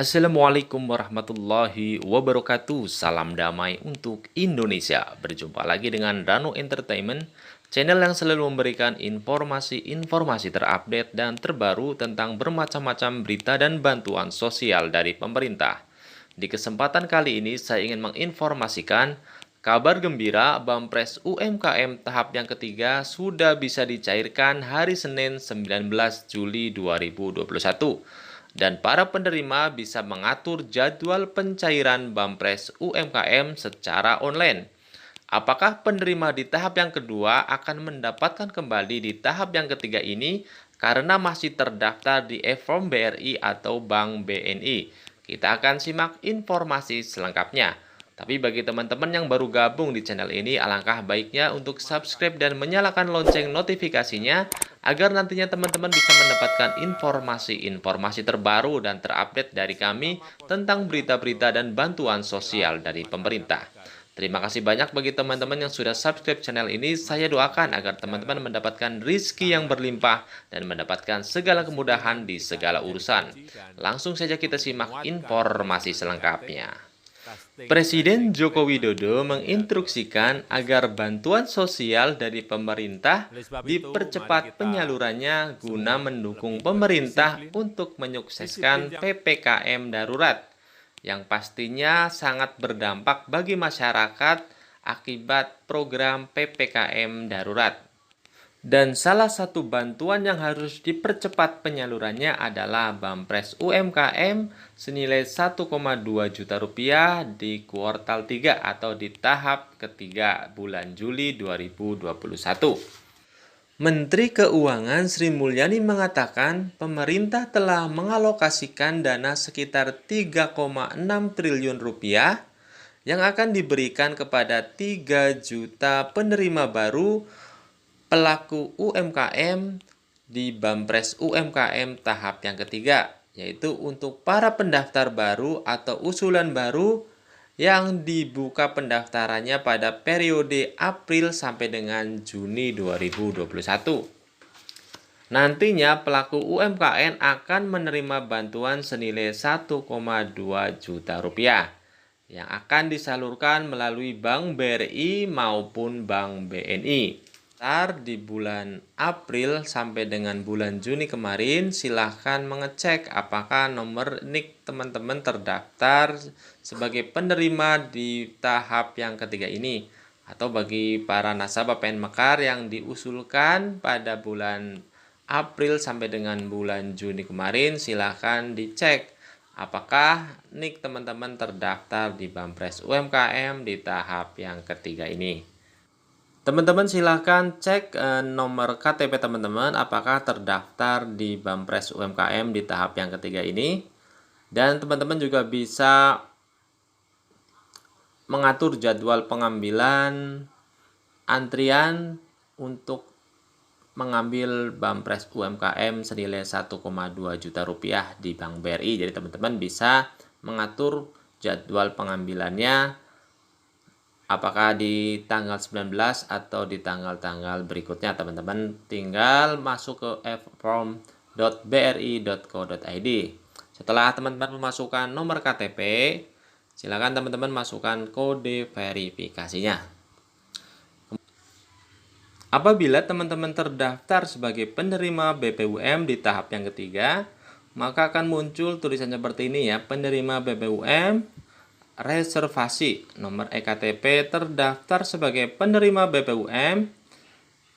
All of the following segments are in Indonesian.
Assalamualaikum warahmatullahi wabarakatuh. Salam damai untuk Indonesia. Berjumpa lagi dengan Rano Entertainment, channel yang selalu memberikan informasi-informasi terupdate dan terbaru tentang bermacam-macam berita dan bantuan sosial dari pemerintah. Di kesempatan kali ini saya ingin menginformasikan kabar gembira Bampres UMKM tahap yang ketiga sudah bisa dicairkan hari Senin 19 Juli 2021. Dan para penerima bisa mengatur jadwal pencairan Bampres UMKM secara online. Apakah penerima di tahap yang kedua akan mendapatkan kembali di tahap yang ketiga ini karena masih terdaftar di e-form BRI atau Bank BNI? Kita akan simak informasi selengkapnya. Tapi bagi teman-teman yang baru gabung di channel ini, alangkah baiknya untuk subscribe dan menyalakan lonceng notifikasinya agar nantinya teman-teman bisa mendapatkan informasi-informasi terbaru dan terupdate dari kami tentang berita-berita dan bantuan sosial dari pemerintah. Terima kasih banyak bagi teman-teman yang sudah subscribe channel ini. Saya doakan agar teman-teman mendapatkan rizki yang berlimpah dan mendapatkan segala kemudahan di segala urusan. Langsung saja kita simak informasi selengkapnya. Presiden Joko Widodo menginstruksikan agar bantuan sosial dari pemerintah dipercepat penyalurannya guna mendukung pemerintah untuk menyukseskan PPKM darurat yang pastinya sangat berdampak bagi masyarakat akibat program PPKM darurat. Dan salah satu bantuan yang harus dipercepat penyalurannya adalah Bampres UMKM senilai 1,2 juta rupiah di kuartal 3 atau di tahap ketiga bulan Juli 2021. Menteri Keuangan Sri Mulyani mengatakan pemerintah telah mengalokasikan dana sekitar 3,6 triliun rupiah yang akan diberikan kepada 3 juta penerima baru pelaku UMKM di Bampres UMKM tahap yang ketiga, yaitu untuk para pendaftar baru atau usulan baru yang dibuka pendaftarannya pada periode April sampai dengan Juni 2021. Nantinya pelaku UMKM akan menerima bantuan senilai 1,2 juta rupiah yang akan disalurkan melalui Bank BRI maupun Bank BNI. Di bulan April sampai dengan bulan Juni kemarin, silahkan mengecek apakah nomor NIK teman-teman terdaftar sebagai penerima di tahap yang ketiga ini. Atau bagi para nasabah PN Mekar yang diusulkan pada bulan April sampai dengan bulan Juni kemarin, silahkan dicek apakah NIK teman-teman terdaftar di Bampres UMKM di tahap yang ketiga ini. Teman-teman silahkan cek nomor KTP teman-teman apakah terdaftar di Bampres UMKM di tahap yang ketiga ini. Dan teman-teman juga bisa mengatur jadwal pengambilan antrian untuk mengambil Bampres UMKM senilai 1,2 juta rupiah di Bank BRI. Jadi teman-teman bisa mengatur jadwal pengambilannya apakah di tanggal 19 atau di tanggal-tanggal berikutnya. Teman-teman tinggal masuk ke fform.bri.co.id. Setelah teman-teman memasukkan nomor KTP, silakan teman-teman masukkan kode verifikasinya. Apabila teman-teman terdaftar sebagai penerima BPUM di tahap yang ketiga, maka akan muncul tulisan seperti ini ya, penerima BPUM reservasi nomor EKTP terdaftar sebagai penerima BPUM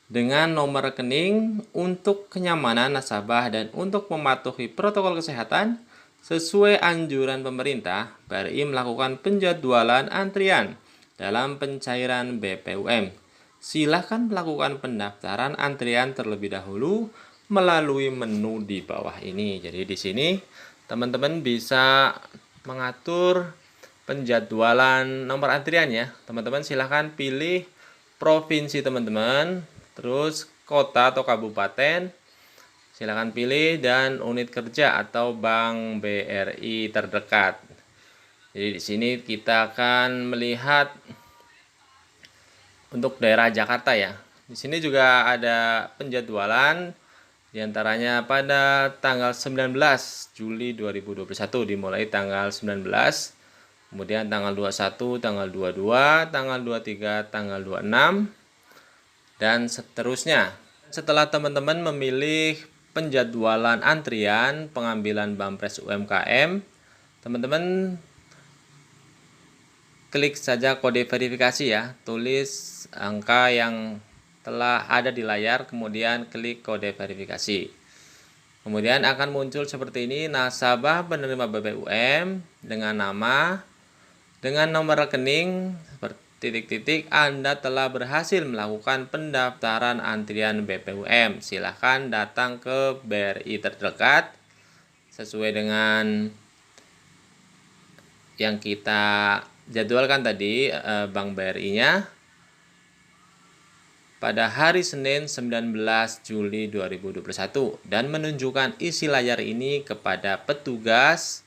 dengan nomor rekening untuk kenyamanan nasabah dan untuk mematuhi protokol kesehatan sesuai anjuran pemerintah. BRI melakukan penjadwalan antrian dalam pencairan BPUM. Silahkan melakukan pendaftaran antrian terlebih dahulu melalui menu di bawah ini. Jadi di sini teman-teman bisa mengatur penjadwalan nomor antrian ya. Teman-teman silahkan pilih provinsi teman-teman, terus kota atau kabupaten, silahkan pilih, dan unit kerja atau Bank BRI terdekat. Jadi di sini kita akan melihat untuk daerah Jakarta ya. Di sini juga ada penjadwalan Di antaranya pada tanggal 19 Juli 2021 dimulai tanggal 19, kemudian tanggal 21, tanggal 22, tanggal 23, tanggal 26, dan seterusnya. Setelah teman-teman memilih penjadwalan antrian pengambilan Bampres UMKM, teman-teman klik saja kode verifikasi ya, tulis angka yang telah ada di layar, kemudian klik kode verifikasi. Kemudian akan muncul seperti ini, nasabah penerima BBUM dengan nama, dengan nomor rekening, titik-titik, Anda telah berhasil melakukan pendaftaran antrian BBUM. Silahkan datang ke BRI terdekat sesuai dengan yang kita jadwalkan tadi, Bank BRI-nya pada hari Senin 19 Juli 2021 dan menunjukkan isi layar ini kepada petugas.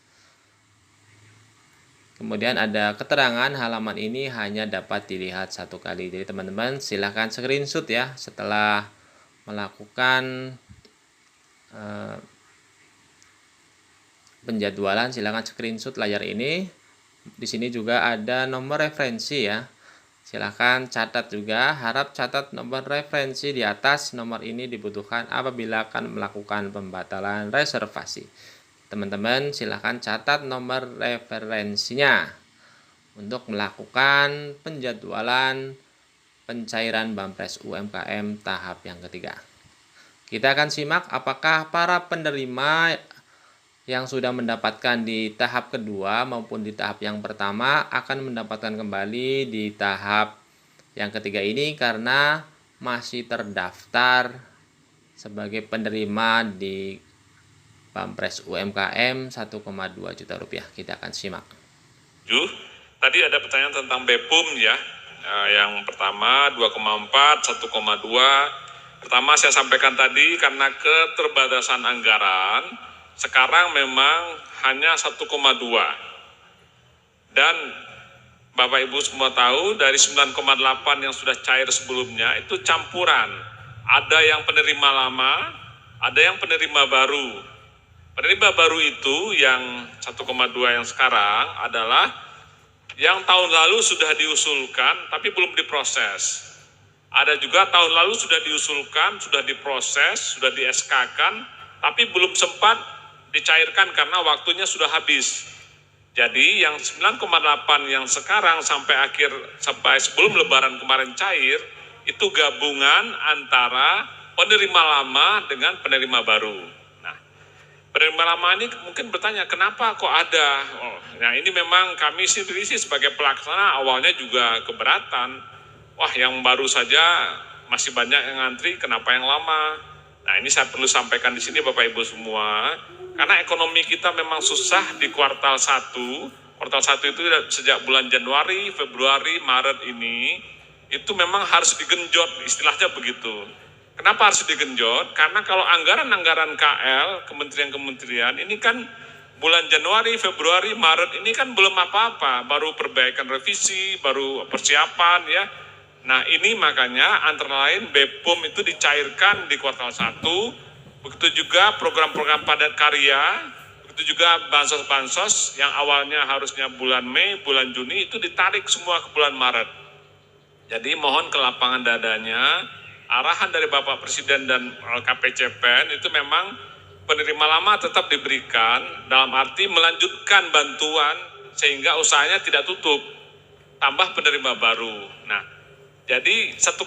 Kemudian ada keterangan halaman ini hanya dapat dilihat satu kali. Jadi teman-teman silahkan screenshot ya setelah melakukan penjadwalan, silahkan screenshot layar ini. Di sini juga ada nomor referensi ya. Silahkan catat juga, harap catat nomor referensi di atas. Nomor ini dibutuhkan apabila akan melakukan pembatalan reservasi. Teman-teman silahkan catat nomor referensinya untuk melakukan penjadwalan pencairan Bampres UMKM tahap yang ketiga. Kita akan simak apakah para penerima yang sudah mendapatkan di tahap kedua maupun di tahap yang pertama akan mendapatkan kembali di tahap yang ketiga ini karena masih terdaftar sebagai penerima di Bampres UMKM 1,2 juta rupiah. Kita akan simak. Tadi ada pertanyaan tentang BPUM ya. Yang pertama 2,4, 1,2. Pertama saya sampaikan tadi karena keterbatasan anggaran sekarang memang hanya 1,2. Dan Bapak Ibu semua tahu dari 9,8 yang sudah cair sebelumnya itu campuran. Ada yang penerima lama, ada yang penerima baru. Penerima baru itu yang 1,2 yang sekarang adalah yang tahun lalu sudah diusulkan tapi belum diproses. Ada juga tahun lalu sudah diusulkan, sudah diproses, sudah di SK-kan, tapi belum sempat dicairkan karena waktunya sudah habis. Jadi yang 9,8 yang sekarang sampai sebelum Lebaran kemarin cair, itu gabungan antara penerima lama dengan penerima baru. Nah, penerima lama ini mungkin bertanya, kenapa kok ada? Nah ini memang kami sendiri sih sebagai pelaksana awalnya juga keberatan. Wah yang baru saja masih banyak yang ngantri, kenapa yang lama? Nah ini saya perlu sampaikan di sini Bapak Ibu semua, karena ekonomi kita memang susah di kuartal 1. Kuartal 1 itu sejak bulan Januari, Februari, Maret ini, itu memang harus digenjot, istilahnya begitu. Kenapa harus digenjot? Karena kalau anggaran-anggaran KL, kementerian-kementerian, ini kan bulan Januari, Februari, Maret ini kan belum apa-apa, baru perbaikan revisi, baru persiapan ya. Nah ini makanya antara lain BPUM itu dicairkan di kuartal 1, begitu juga program-program padat karya, begitu juga bansos-bansos yang awalnya harusnya bulan Mei, bulan Juni itu ditarik semua ke bulan Maret. Jadi mohon ke lapangan dadanya, arahan dari Bapak Presiden dan KPCPEN itu memang penerima lama tetap diberikan dalam arti melanjutkan bantuan sehingga usahanya tidak tutup, tambah penerima baru. Nah, jadi 1,2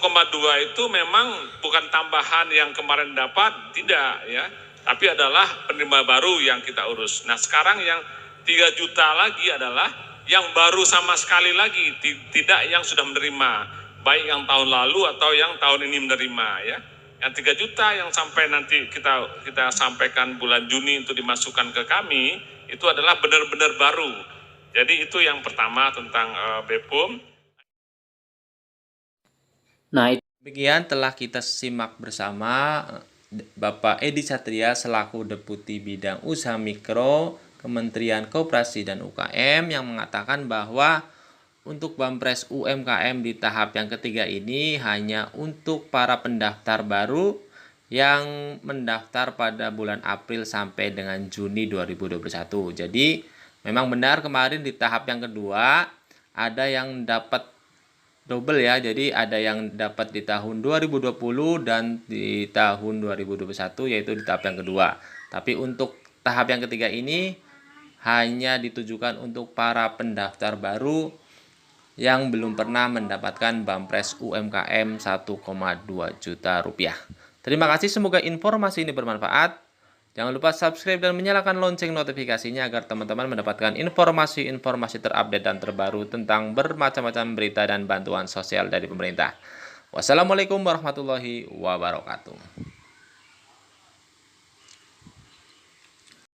itu memang bukan tambahan yang kemarin dapat, tidak ya, tapi adalah penerima baru yang kita urus. Nah sekarang yang 3 juta lagi adalah yang baru sama sekali lagi, tidak yang sudah menerima, baik yang tahun lalu atau yang tahun ini menerima ya. Yang 3 juta yang sampai nanti kita sampaikan bulan Juni untuk dimasukkan ke kami, itu adalah benar-benar baru. Jadi itu yang pertama tentang BPUM. Nah, demikian telah kita simak bersama Bapak Edi Satria selaku Deputi Bidang Usaha Mikro Kementerian Koperasi dan UKM yang mengatakan bahwa untuk Bampres UMKM di tahap yang ketiga ini hanya untuk para pendaftar baru yang mendaftar pada bulan April sampai dengan Juni 2021. Jadi memang benar kemarin di tahap yang kedua ada yang dapat double ya. Jadi ada yang dapat di tahun 2020 dan di tahun 2021, yaitu di tahap yang kedua. Tapi untuk tahap yang ketiga ini hanya ditujukan untuk para pendaftar baru yang belum pernah mendapatkan Bampres UMKM 1,2 juta rupiah. Terima kasih, semoga informasi ini bermanfaat. Jangan lupa subscribe dan menyalakan lonceng notifikasinya agar teman-teman mendapatkan informasi-informasi terupdate dan terbaru tentang bermacam-macam berita dan bantuan sosial dari pemerintah. Wassalamualaikum warahmatullahi wabarakatuh.